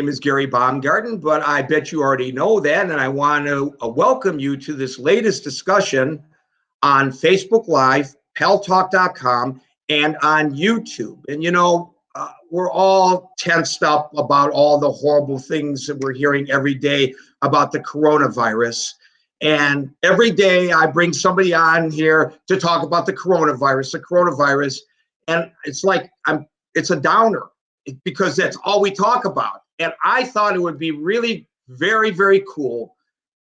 name is Gary Baumgarten, but I bet you already know that. And I want to welcome you to this latest discussion on Facebook Live, paltalk.com, and on YouTube. And, we're all tensed up about all the horrible things that we're hearing every day about the coronavirus. And every day I bring somebody on here to talk about the coronavirus. And it's like, it's a downer because that's all we talk about. And I thought it would be really very, very cool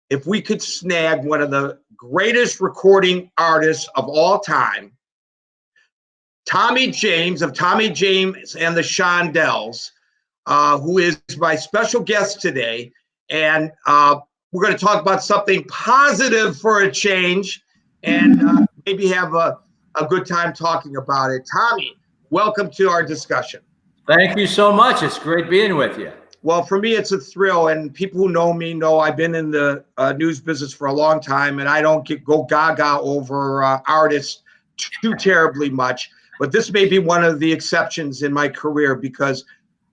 if we could snag one of the greatest recording artists of all time, Tommy James of Tommy James and the Shondellls, who is my special guest today. And we're going to talk about something positive for a change and maybe have a good time talking about it. Tommy, welcome to our discussion. Thank you so much. It's great being with you. Well, for me, it's a thrill, and people who know me know I've been in the news business for a long time, and I don't go gaga over artists too terribly much. But this may be one of the exceptions in my career because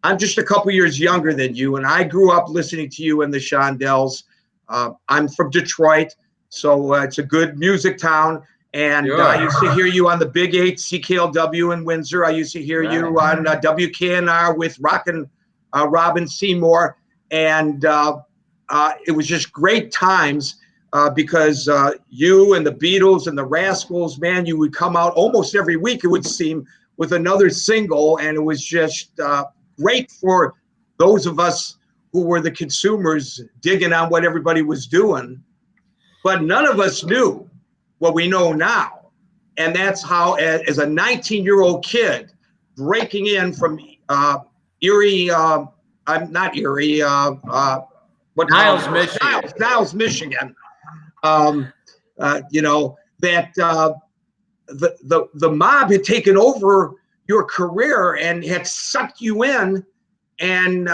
I'm just a couple years younger than you, and I grew up listening to you and the Shondellls. I'm from Detroit, so it's a good music town. And Sure. I used to hear you on the Big 8 CKLW in Windsor. I used to hear you on WKNR with Rockin' Robin Seymour. And it was just great times because you and the Beatles and the Rascals, man, you would come out almost every week, it would seem, with another single. And it was just great for those of us who were the consumers digging on what everybody was doing. But none of us knew what we know now. And that's how, as a 19-year-old kid breaking in from Erie, Niles, Michigan. Niles, Michigan. That the mob had taken over your career and had sucked you in, and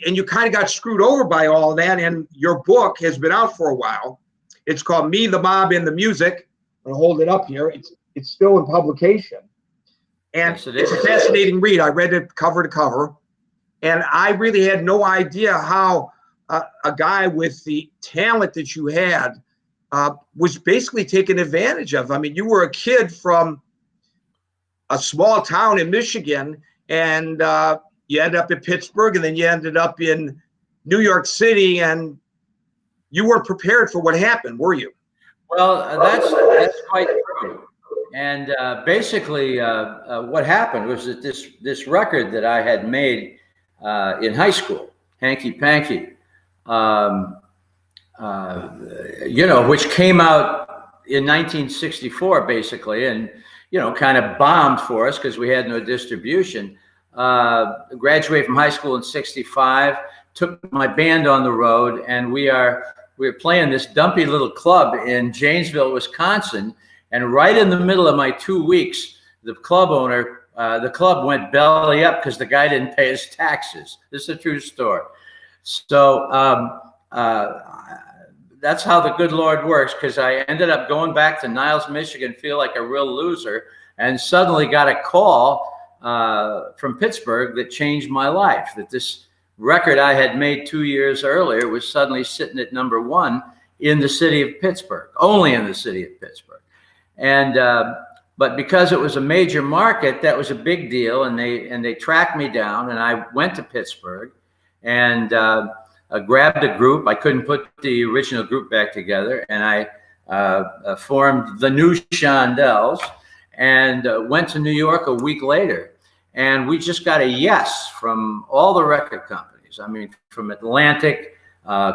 you kind of got screwed over by all that. And your book has been out for a while. It's called Me, the Mob, and the Music. I'm gonna hold it up here. It's still in publication, and yes, it's a fascinating read. I read it cover to cover, and I really had no idea how a guy with the talent that you had was basically taken advantage of. I mean, you were a kid from a small town in Michigan, and you ended up in Pittsburgh, and then you ended up in New York City, and you weren't prepared for what happened, were you? Well, that's quite true. And basically, what happened was that this record that I had made in high school, Hanky Panky, which came out in 1964, basically, and kind of bombed for us because we had no distribution. Graduated from high school in '65, took my band on the road, and we were playing this dumpy little club in Janesville, Wisconsin. And right in the middle of my 2 weeks, the club owner, the club went belly up because the guy didn't pay his taxes. This is a true story. So that's how the good Lord works, because I ended up going back to Niles, Michigan, feel like a real loser, and suddenly got a call from Pittsburgh that changed my life, that this record I had made 2 years earlier was suddenly sitting at #1 in the city of Pittsburgh, only in the city of Pittsburgh. And but because it was a major market, that was a big deal, and they tracked me down, and I went to Pittsburgh and grabbed a group. I couldn't put the original group back together, and I formed the new Shondellls and went to New York a week later. And we just got a yes from all the record companies. I mean, from Atlantic,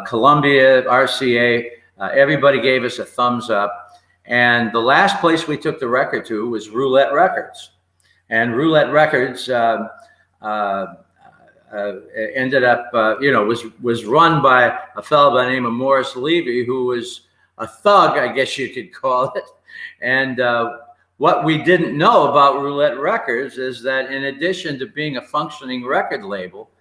Columbia, RCA, everybody gave us a thumbs up. And the last place we took the record to was Roulette Records. And Roulette Records ended up, was run by a fellow by the name of Morris Levy, who was a thug, I guess you could call it. And what we didn't know about Roulette Records is that in addition to being a functioning record label,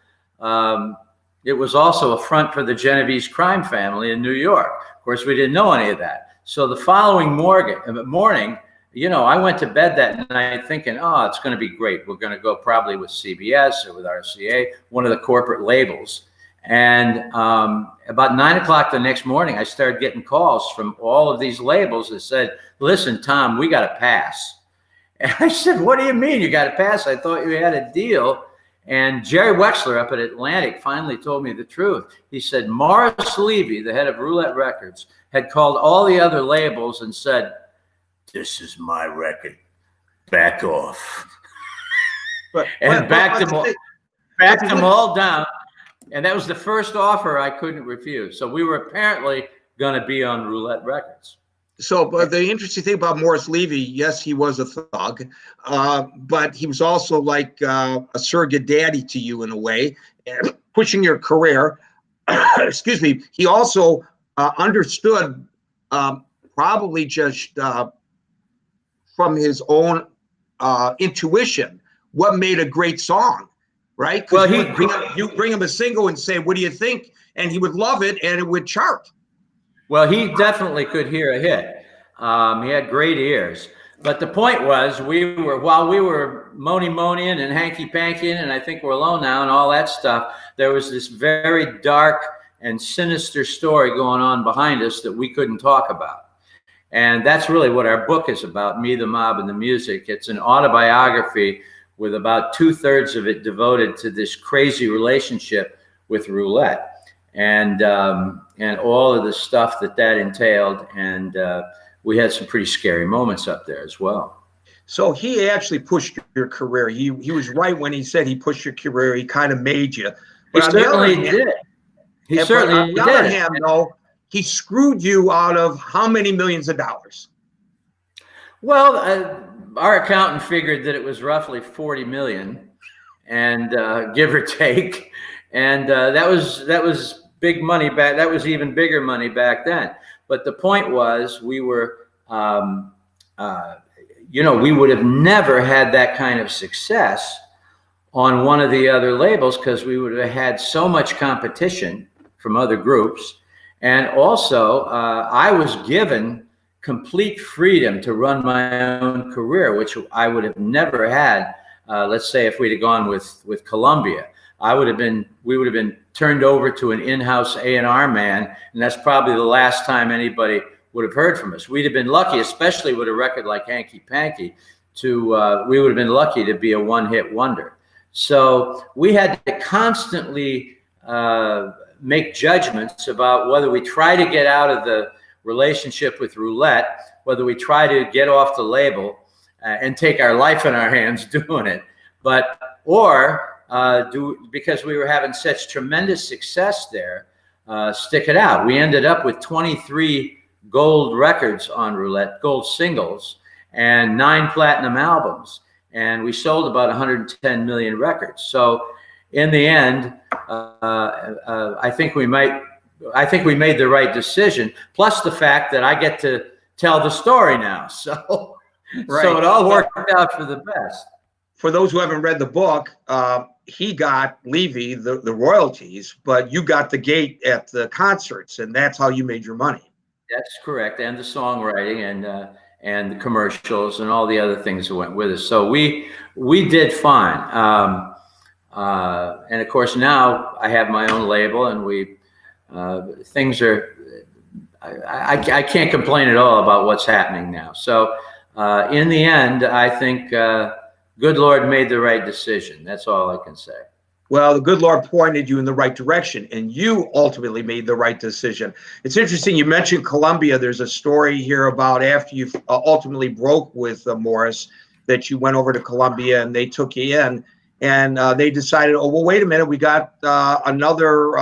it was also a front for the Genovese crime family in New York. Of course, we didn't know any of that. So the following morning, I went to bed that night thinking, oh, it's going to be great. We're going to go probably with CBS or with RCA, one of the corporate labels. And about 9 o'clock the next morning, I started getting calls from all of these labels that said, listen, Tom, we got to pass. And I said, what do you mean you got to pass? I thought you had a deal. And Jerry Wexler up at Atlantic finally told me the truth. He said, Morris Levy, the head of Roulette Records, had called all the other labels and said, this is my record. Back off. Backed them all down. And that was the first offer I couldn't refuse. So we were apparently going to be on Roulette Records. So, but the interesting thing about Morris Levy, yes, he was a thug, but he was also like a surrogate daddy to you in a way, pushing your career. Excuse me. He also understood, probably just from his own intuition, what made a great song, right? Well, you bring him a single and say, "What do you think?" and he would love it, and it would chart. Well, he definitely could hear a hit. He had great ears. But the point was, while we were moaning and hanky-pankying, and I think we're alone now and all that stuff, there was this very dark and sinister story going on behind us that we couldn't talk about. And that's really what our book is about, Me, the Mob, and the Music. It's an autobiography with about 2/3 of it devoted to this crazy relationship with roulette. And all of the stuff that entailed, and we had some pretty scary moments up there as well. So he actually pushed your career. He was right when he said he pushed your career. He kind of made you. But he certainly did. He certainly did. On the other hand, though, he screwed you out of how many millions of dollars? Well, our accountant figured that it was roughly 40 million, and give or take, and that was big money back. That was even bigger money back then. But the point was, we were, we would have never had that kind of success on one of the other labels because we would have had so much competition from other groups. And also, I was given complete freedom to run my own career, which I would have never had, let's say, if we'd have gone with Columbia. we would have been turned over to an in-house A&R man, and that's probably the last time anybody would have heard from us. We'd have been lucky, especially with a record like Hanky Panky, we would have been lucky to be a one-hit wonder. So we had to constantly make judgments about whether we try to get out of the relationship with roulette, whether we try to get off the label and take our life in our hands doing it, because we were having such tremendous success there, stick it out. We ended up with 23 gold records on roulette, gold singles, and 9 platinum albums. And we sold about 110 million records. So in the end, I think we made the right decision. Plus the fact that I get to tell the story now. So, right. So it all worked out for the best. For those who haven't read the book, he got Levy the royalties, but you got the gate at the concerts, and that's how you made your money. That's correct, and the songwriting and the commercials and all the other things that went with us. So we did fine. And of course now I have my own label, and things are. I can't complain at all about what's happening now. So in the end, I think good Lord made the right decision. That's all I can say. Well, the good Lord pointed you in the right direction, and you ultimately made the right decision. It's interesting you mentioned Columbia. There's a story here about after you ultimately broke with Morris, that you went over to Columbia and they took you in, and they decided, oh, well, wait a minute, we got another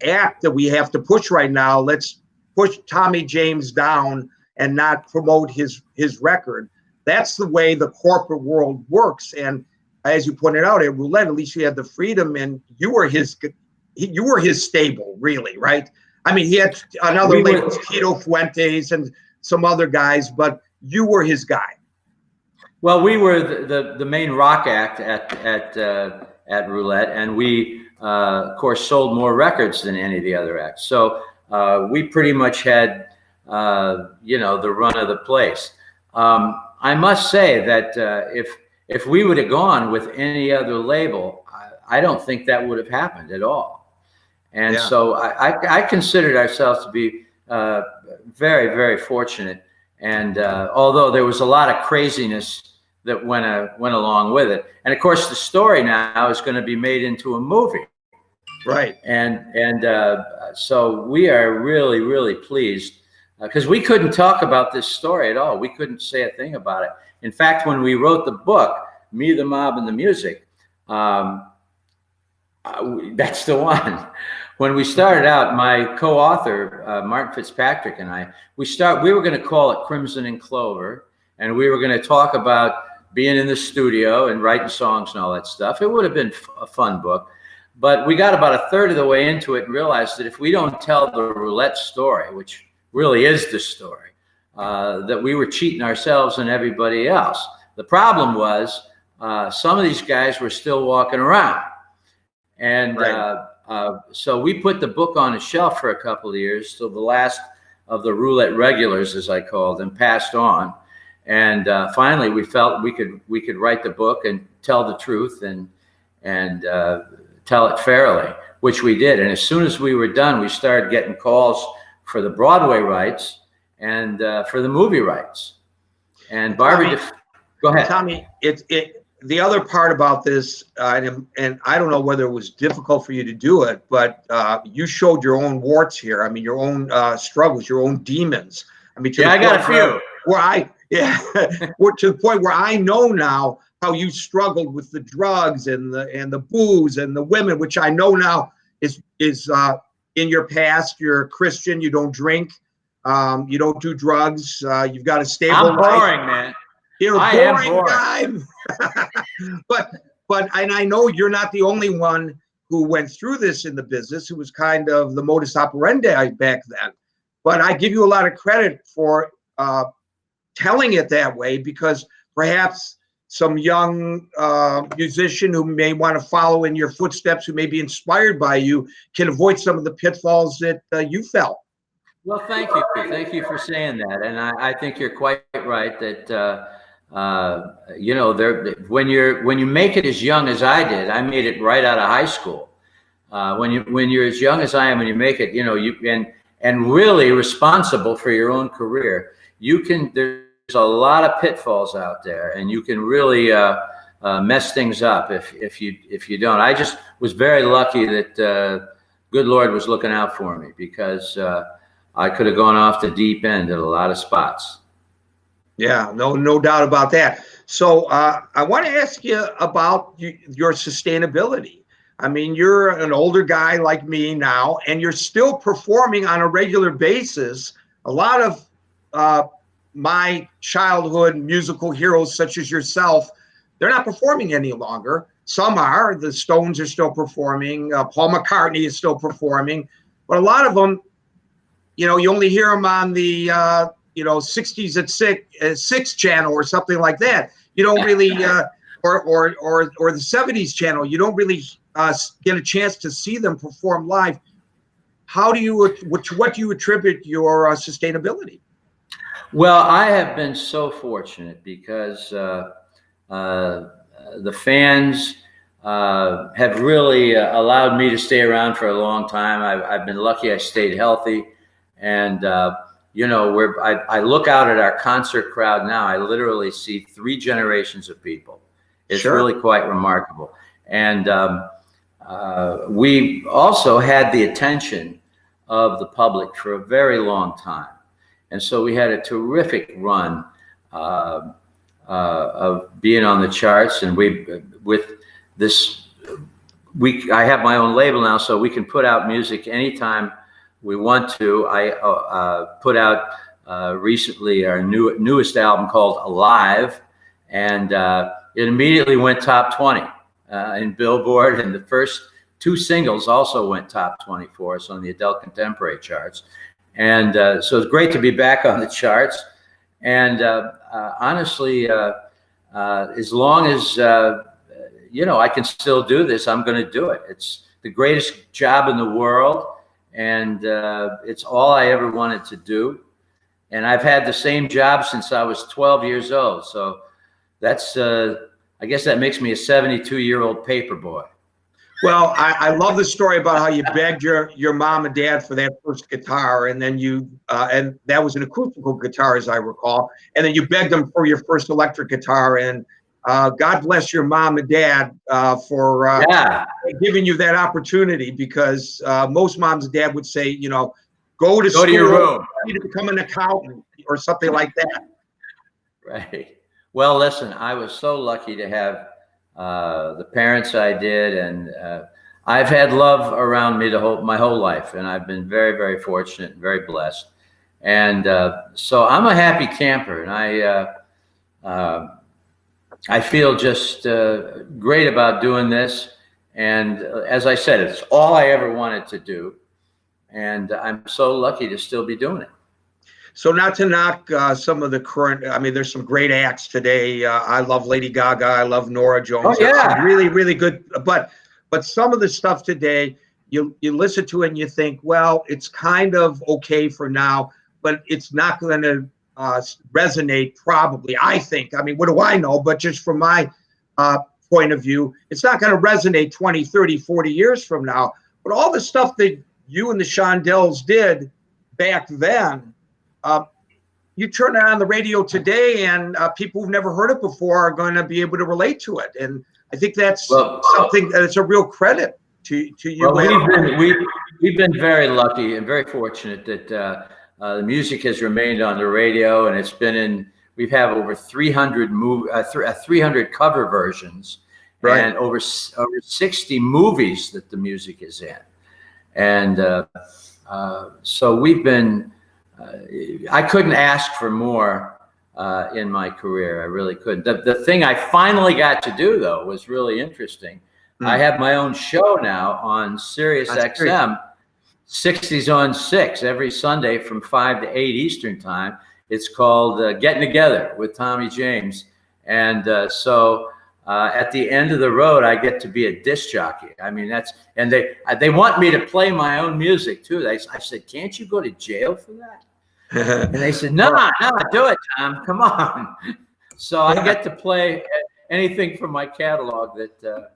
act that we have to push right now. Let's push Tommy James down and not promote his record. That's the way the corporate world works. And as you pointed out, at roulette, at least you had the freedom, and you were his stable, really, right? I mean, he had another label, Tito Fuentes and some other guys, but you were his guy. Well, we were the main rock act at roulette, and we of course sold more records than any of the other acts. So we pretty much had the run of the place. I must say that if we would have gone with any other label, I don't think that would have happened at all. And so I considered ourselves to be very, very fortunate. And although there was a lot of craziness that went along with it, and of course the story now is going to be made into a movie, right? And so we are really, really pleased because we couldn't talk about this story at all. We couldn't say a thing about it. In fact, when we wrote the book, Me, the Mob, and the Music, that's the one. When we started out, my co-author, Martin Fitzpatrick, and I, we were going to call it Crimson and Clover, and we were going to talk about being in the studio and writing songs and all that stuff. It would have been a fun book, but we got about a third of the way into it and realized that if we don't tell the roulette story, which really is the story, that we were cheating ourselves and everybody else. The problem was some of these guys were still walking around. And so we put the book on a shelf for a couple of years till the last of the roulette regulars, as I called them, passed on. And finally, we felt we could write the book and tell the truth and tell it fairly, which we did. And as soon as we were done, we started getting calls for the Broadway rights and for the movie rights. And Barbie, go ahead. Tommy, the other part about this, and I don't know whether it was difficult for you to do it, but you showed your own warts here. I mean, your own struggles, your own demons. I mean, I got a few. To the point where I know now how you struggled with the drugs and the booze and the women, which I know now is in your past. You're a Christian. You don't drink. You don't do drugs. You've got a stable life. I'm boring, man. You're a boring guy. but I know you're not the only one who went through this in the business, who was kind of the modus operandi back then. But I give you a lot of credit for telling it that way, because perhaps some young musician who may want to follow in your footsteps, who may be inspired by you, can avoid some of the pitfalls that you felt. Well, thank you. Thank you for saying that. And I think you're quite right that, you know, when you make it as young as I did, I made it right out of high school. When you're as young as I am, and you make it, you know, and really responsible for your own career, there's a lot of pitfalls out there, and you can really mess things up if you don't. I just was very lucky that good Lord was looking out for me, because I could have gone off the deep end at a lot of spots. Yeah, no doubt about that. So I want to ask you about your sustainability. I mean, you're an older guy like me now, and you're still performing on a regular basis. A lot of my childhood musical heroes, such as yourself, they're not performing any longer. Some are. The Stones are still performing. Paul McCartney is still performing. But a lot of them, you know, you only hear them on the 60s at 6 channel or something like that. You don't really, or the 70s channel. You don't really get a chance to see them perform live. What do you attribute your sustainability? Well, I have been so fortunate because the fans have really allowed me to stay around for a long time. I've been lucky. I stayed healthy, and you know, I look out at our concert crowd now. I literally see 3 generations of people. It's really quite remarkable. And we also had the attention of the public for a very long time. And so we had a terrific run of being on the charts. And I have my own label now, so we can put out music anytime we want to. I put out recently our newest album called Alive, and it immediately went top 20 in Billboard, and the first 2 singles also went top 20 for us on the adult contemporary charts. And so it's great to be back on the charts. And honestly, as long as you know, I can still do this, I'm going to do it. It's the greatest job in the world, and it's all I ever wanted to do. and I've had the same job since I was 12 years old. So that's, I guess that makes me a 72-year-old paper boy. Well, I love the story about how you begged your mom and dad for that first guitar, and then and that was an acoustical guitar, as I recall, and then you begged them for your first electric guitar. And God bless your mom and dad for giving you that opportunity, because most moms and dad would say, go to school, to your room, to become an accountant or something like that. Right. Well, listen, I was so lucky to have the parents I did, and I've had love around me my whole life, and I've been very, very fortunate and very blessed. And so I'm a happy camper, and I feel just great about doing this. And as I said, it's all I ever wanted to do, and I'm so lucky to still be doing it. So not to knock some of the current, I mean, there's some great acts today. I love Lady Gaga. I love Nora Jones. Oh, yeah. Some really, really good. But some of the stuff today, you listen to it and you think, well, it's kind of okay for now, but it's not going to resonate probably, I think. I mean, what do I know? But just from my point of view, it's not going to resonate 20, 30, 40 years from now. But all the stuff that you and the Shondellls did back then, you turn it on the radio today, and people who've never heard it before are going to be able to relate to it. And I think that's something that's a real credit to you. Well, we've been very lucky and very fortunate that the music has remained on the radio, and it's been we've have over 300 300 cover versions, right, and over 60 movies that the music is in. And so we've been, I couldn't ask for more in my career. I really couldn't. The thing I finally got to do, though, was really interesting. I have my own show now on Sirius XM, 60s on 6, every Sunday from 5 to 8 Eastern time. It's called Getting Together with Tommy James. And so at the end of the road, I get to be a disc jockey. I mean, and they want me to play my own music too. I said, can't you go to jail for that? And they said, no, do it, Tom. Come on. So I get to play anything from my catalog that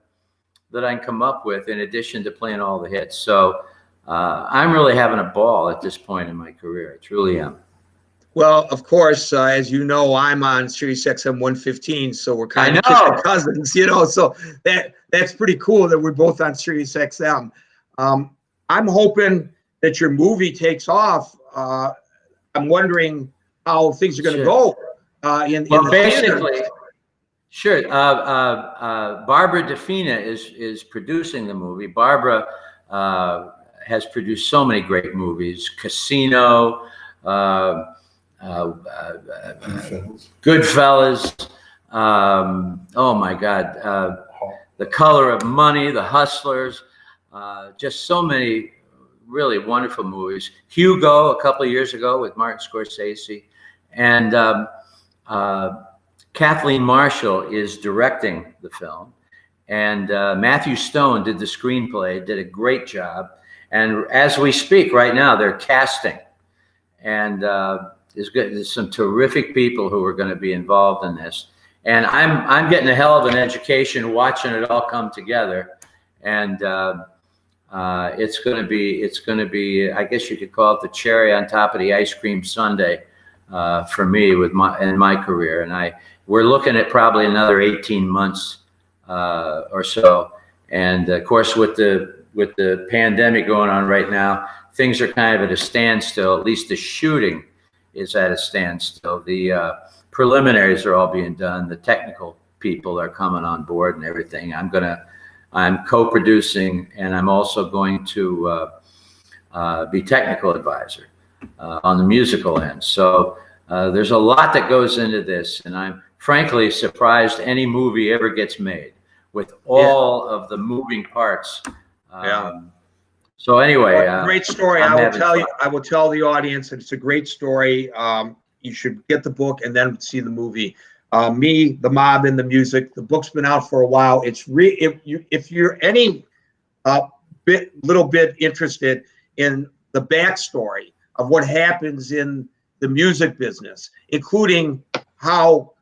I can come up with, in addition to playing all the hits. So I'm really having a ball at this point in my career. I truly am. Well, of course, as you know, I'm on Sirius XM 115, so we're kind of kissing cousins, So that's pretty cool that we're both on Sirius XM. I'm hoping that your movie takes off. I'm wondering how things are going to go in the basically theater. Sure. Barbara DeFina is producing the movie. Barbara has produced so many great movies: Casino, Goodfellas. Oh my God, The Color of Money, The Hustlers. Just so many really wonderful movies. Hugo a couple of years ago with Martin Scorsese, and Kathleen Marshall is directing the film, and Matthew Stone did the screenplay, did a great job. And as we speak right now, they're casting, and there's some terrific people who are going to be involved in this. And I'm getting a hell of an education watching it all come together, and it's going to be, I guess you could call it the cherry on top of the ice cream sundae for me in my career. And we're looking at probably another 18 months or so. And of course, with the pandemic going on right now, things are kind of at a standstill. At least the shooting is at a standstill. The preliminaries are all being done. The technical people are coming on board and everything. I'm co-producing, and I'm also going to be technical advisor on the musical end. So there's a lot that goes into this, and I'm frankly surprised any movie ever gets made with all of the moving parts. So anyway, great story. I will tell the audience that it's a great story. You should get the book and then see the movie. Me, the Mob, and the Music. The book's been out for a while. It's if you're any little bit interested in the backstory of what happens in the music business, including how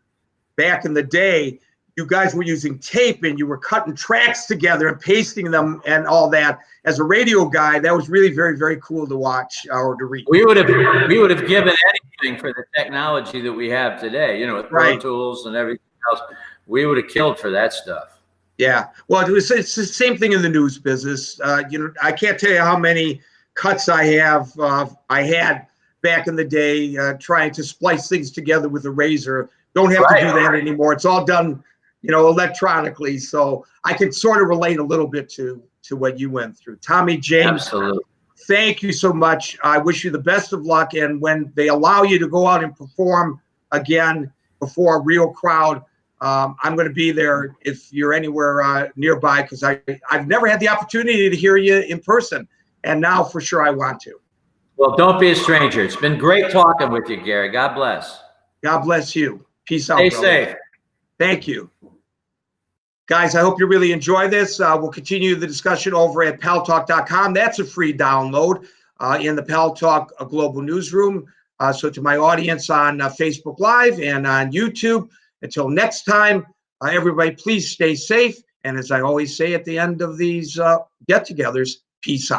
back in the day, you guys were using tape and you were cutting tracks together and pasting them and all that. As a radio guy, that was really very, very cool to watch or to read. We would have given anything for the technology that we have today, you know, with Pro Right. Tools and everything else. We would have killed for that stuff. Yeah. Well, it's the same thing in the news business. You know, I can't tell you how many cuts I had back in the day trying to splice things together with a razor. Don't have to do that anymore. It's all done, you know, electronically. So I can sort of relate a little bit to what you went through. Tommy James, absolutely. Thank you so much. I wish you the best of luck. And when they allow you to go out and perform again before a real crowd, I'm going to be there if you're anywhere nearby, because I've never had the opportunity to hear you in person. And now for sure I want to. Well, don't be a stranger. It's been great talking with you, Gary. God bless. God bless you. Peace out. Stay brother. safe. Thank you. Guys, I hope you really enjoy this. We'll continue the discussion over at paltalk.com. That's a free download in the Pal Talk Global Newsroom. So to my audience on Facebook Live and on YouTube, until next time, everybody, please stay safe. And as I always say at the end of these get-togethers, peace out.